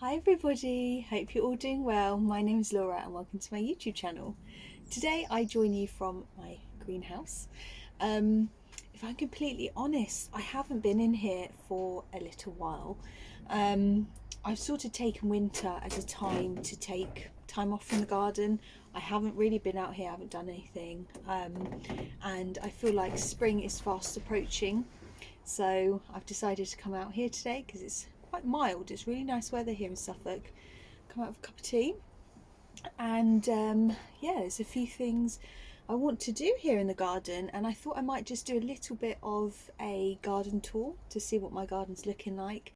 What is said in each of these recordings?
Hi everybody, hope you're all doing well. My name is Laura and welcome to my YouTube channel. Today I join you from my greenhouse. If I'm completely honest, I haven't been in here for a little while. I've sort of taken winter as a time to take time off from the garden. I haven't really been out here, I haven't done anything, and I feel like spring is fast approaching. So I've decided to come out here today because it's quite mild. It's really nice weather here in Suffolk. Come out with a cup of tea, and yeah, there's a few things I want to do here in the garden, and I thought I might just do a little bit of a garden tour to see what my garden's looking like.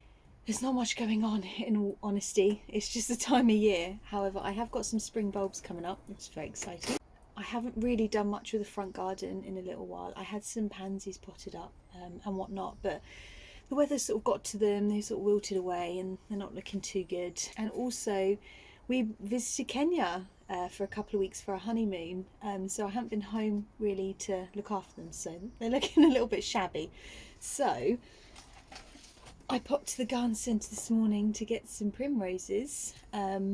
There's not much going on, in all honesty. It's just the time of year. However, I have got some spring bulbs coming up, which is very exciting. I haven't really done much with the front garden in a little while. I had some pansies potted up and whatnot, but the weather sort of got to them. They sort of wilted away and they're not looking too good. And also we visited Kenya for a couple of weeks for our honeymoon, so I haven't been home really to look after them, so they're looking a little bit shabby. So I popped to the garden centre this morning to get some primroses. I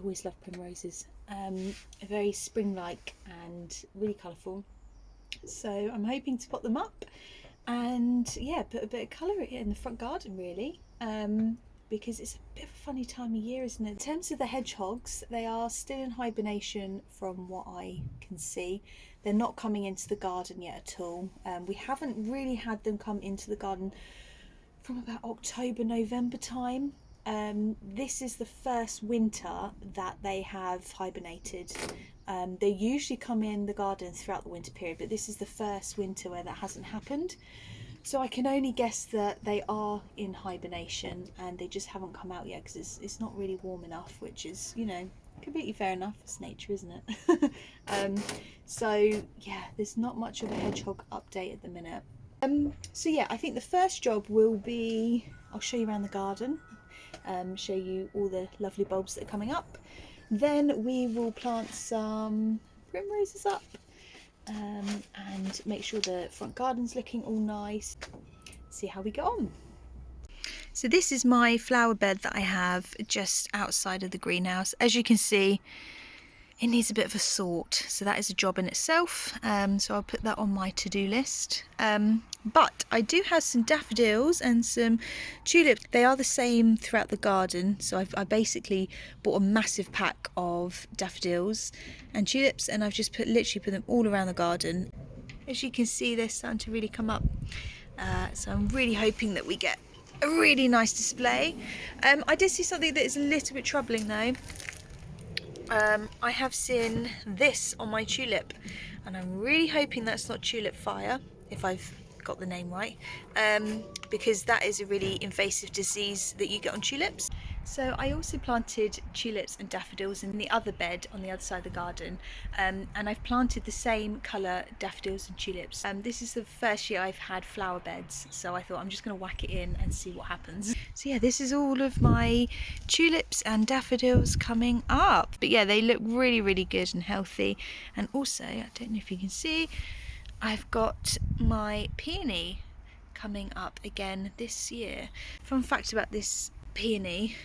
always love primroses. Very spring-like and really colourful. So I'm hoping to pot them up and yeah, put a bit of colour in the front garden really, because it's a bit of a funny time of year, isn't it? In terms of the hedgehogs, they are still in hibernation from what I can see. They're not coming into the garden yet at all. We haven't really had them come into the garden from about October, November time. This is the first winter that they have hibernated. They usually come in the garden throughout the winter period, but this is the first winter where that hasn't happened. So I can only guess that they are in hibernation and they just haven't come out yet because it's not really warm enough, which is, you know, completely fair enough. It's nature, isn't it? So yeah, there's not much of a hedgehog update at the minute. So yeah, I think the first job will be, I'll show you around the garden, show you all the lovely bulbs that are coming up. Then we will plant some primroses up, and make sure the front garden's looking all nice. See how we get on. So this is my flower bed that I have just outside of the greenhouse. As you can see, it needs a bit of a sort, so that is a job in itself. So I'll put that on my to-do list. But I do have some daffodils and some tulips. They are the same throughout the garden, so I basically bought a massive pack of daffodils and tulips, and I've just literally put them all around the garden. As you can see, they're starting to really come up. So I'm really hoping that we get a really nice display. I did see something that is a little bit troubling though. I have seen this on my tulip, and I'm really hoping that's not tulip fire, if I've got the name right, because that is a really invasive disease that you get on tulips. So I also planted tulips and daffodils in the other bed on the other side of the garden, and I've planted the same colour daffodils and tulips. This is the first year I've had flower beds, so I thought I'm just going to whack it in and see what happens. So yeah, this is all of my tulips and daffodils coming up. But yeah, they look really, really good and healthy. And also, I don't know if you can see, I've got my peony coming up again this year. Fun fact about this peony,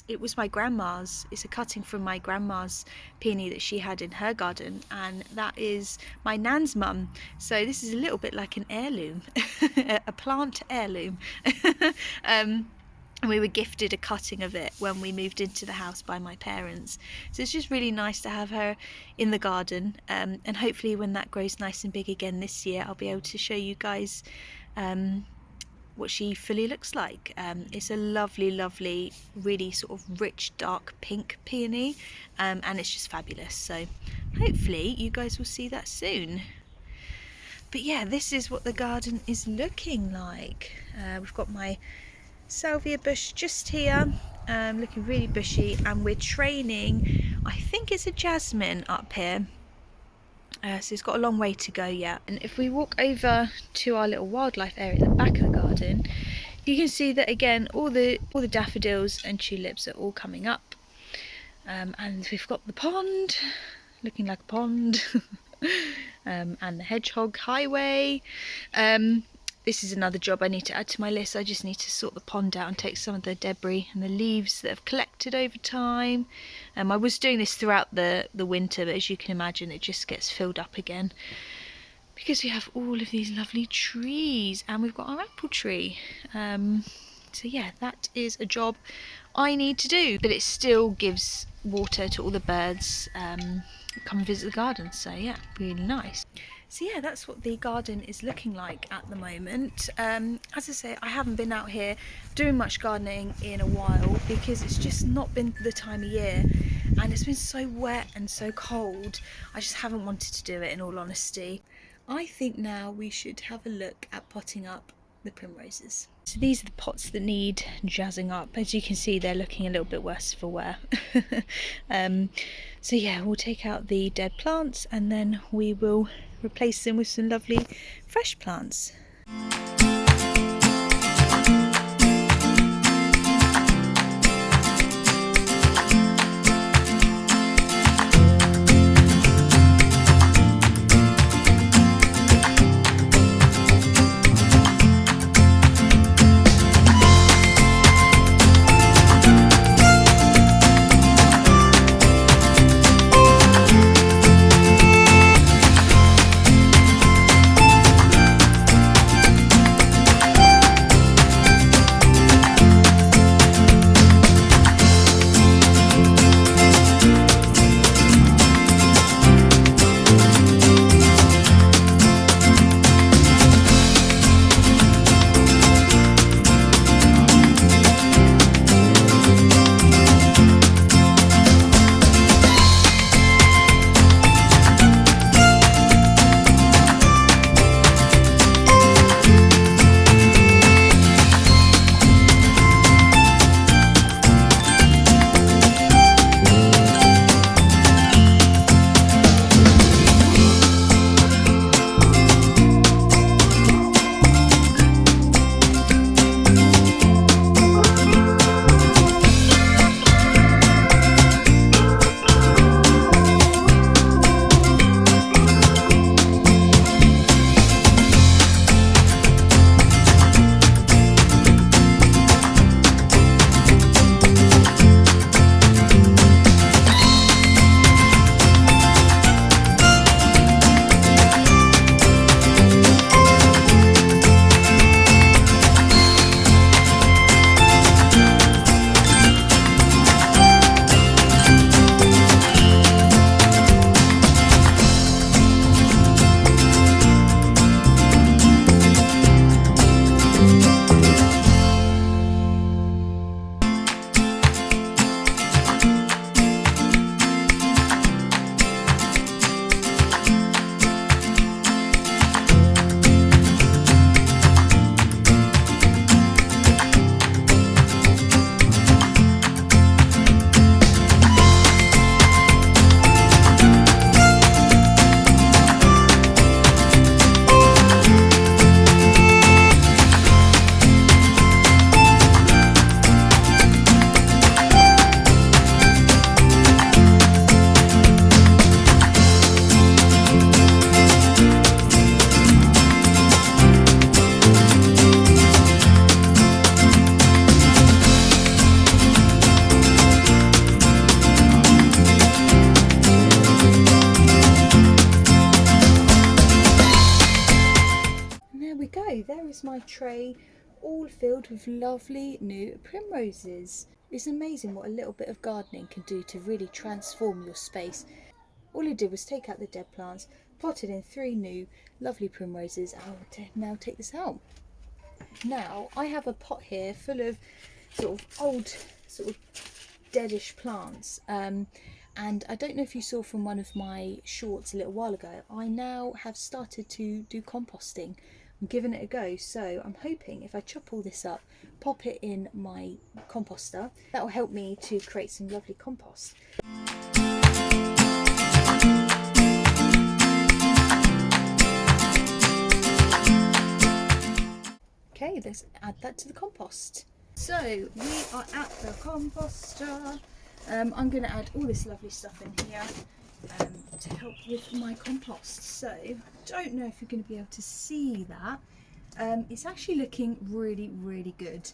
it was my grandma's. It's a cutting from my grandma's peony that she had in her garden, and that is my nan's mum. So this is a little bit like an heirloom, a plant heirloom. And we were gifted a cutting of it when we moved into the house by my parents. So it's just really nice to have her in the garden, and hopefully when that grows nice and big again this year, I'll be able to show you guys what she fully looks like. It's a lovely, lovely, really sort of rich dark pink peony, and it's just fabulous. So hopefully you guys will see that soon. But yeah, this is what the garden is looking like. We've got my salvia bush just here, looking really bushy, and we're training, I think it's a jasmine up here. So it's got a long way to go yet. And if we walk over to our little wildlife area at the back of the garden, you can see that again all the daffodils and tulips are all coming up, and we've got the pond looking like a pond, and the hedgehog highway. this is another job I need to add to my list. I just need to sort the pond out and take some of the debris and the leaves that have collected over time. I was doing this throughout the winter, but as you can imagine, it just gets filled up again because we have all of these lovely trees and we've got our apple tree. So yeah, that is a job I need to do, but it still gives water to all the birds come and visit the garden. So yeah, really nice. So yeah, that's what the garden is looking like at the moment. As I say, I haven't been out here doing much gardening in a while because it's just not been the time of year and it's been so wet and so cold. I just haven't wanted to do it, in all honesty. I think now we should have a look at potting up the primroses. So these are the pots that need jazzing up. As you can see, they're looking a little bit worse for wear. So yeah, we'll take out the dead plants and then we will replace them with some lovely fresh plants. There is my tray all filled with lovely new primroses. It's amazing what a little bit of gardening can do to really transform your space. All I did was take out the dead plants, potted in 3 new lovely primroses. I will now take this out. Now I have a pot here full of sort of old, sort of deadish plants. And I don't know if you saw from one of my shorts a little while ago, I now have started to do composting. I'm giving it a go, so I'm hoping if I chop all this up, pop it in my composter, that will help me to create some lovely compost. Okay, let's add that to the compost. So we are at the composter. I'm going to add all this lovely stuff in here to help with my compost. So I don't know if you're going to be able to see that, It's actually looking really good.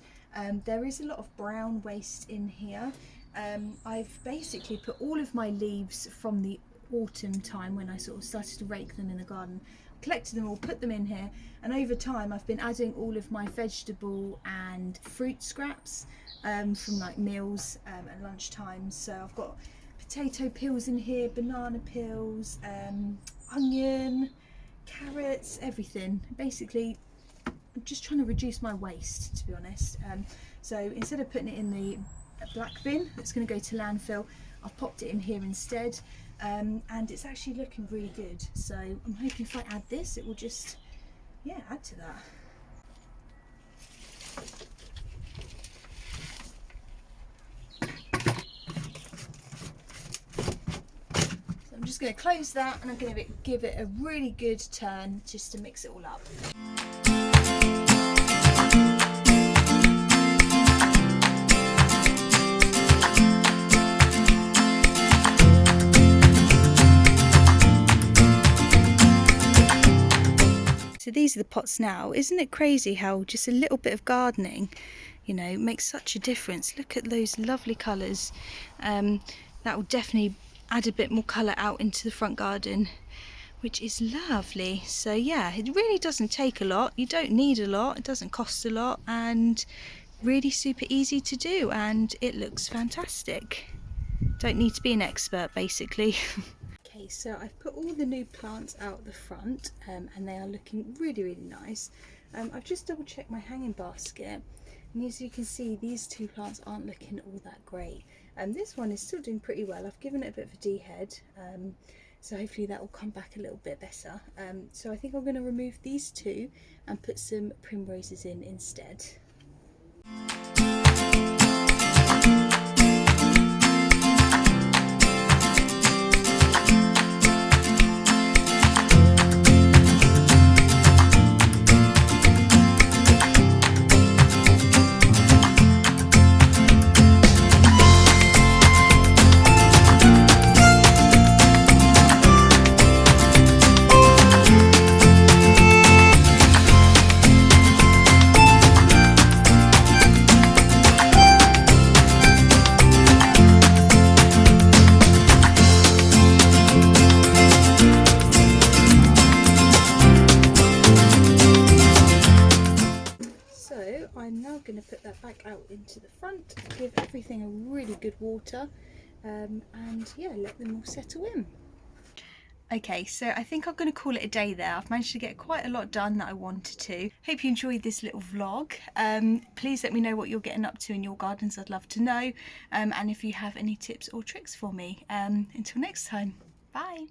There is a lot of brown waste in here. I've basically put all of my leaves from the autumn time when I sort of started to rake them in the garden, collected them all, put them in here, and over time I've been adding all of my vegetable and fruit scraps from like meals at lunchtime. So I've got potato peels in here, banana peels, onion, carrots, everything. Basically, I'm just trying to reduce my waste, to be honest. So instead of putting it in the black bin that's going to go to landfill, I've popped it in here instead, and it's actually looking really good. So I'm hoping if I add this, it will just, yeah, add to that. So I'm just going to close that, and I'm going to give it a really good turn just to mix it all up. So these are the pots now. Isn't it crazy how just a little bit of gardening, you know, makes such a difference? Look at those lovely colours. That will definitely add a bit more colour out into the front garden, which is lovely. So yeah, it really doesn't take a lot. You don't need a lot. It doesn't cost a lot, and really super easy to do, and it looks fantastic. Don't need to be an expert, basically. Okay, so I've put all the new plants out the front, and they are looking really nice. I've just double checked my hanging basket, and as you can see, these two plants aren't looking all that great. This one is still doing pretty well. I've given it a bit of a dehead, so hopefully that will come back a little bit better. So I think I'm going to remove these two and put some primroses in instead. I'm now going to put that back out into the front, give everything a really good water, and yeah, let them all settle in. Okay, so I think I'm going to call it a day there. I've managed to get quite a lot done that I wanted to. Hope you enjoyed this little vlog. Please let me know what you're getting up to in your gardens. I'd love to know, and if you have any tips or tricks for me. Until next time, bye.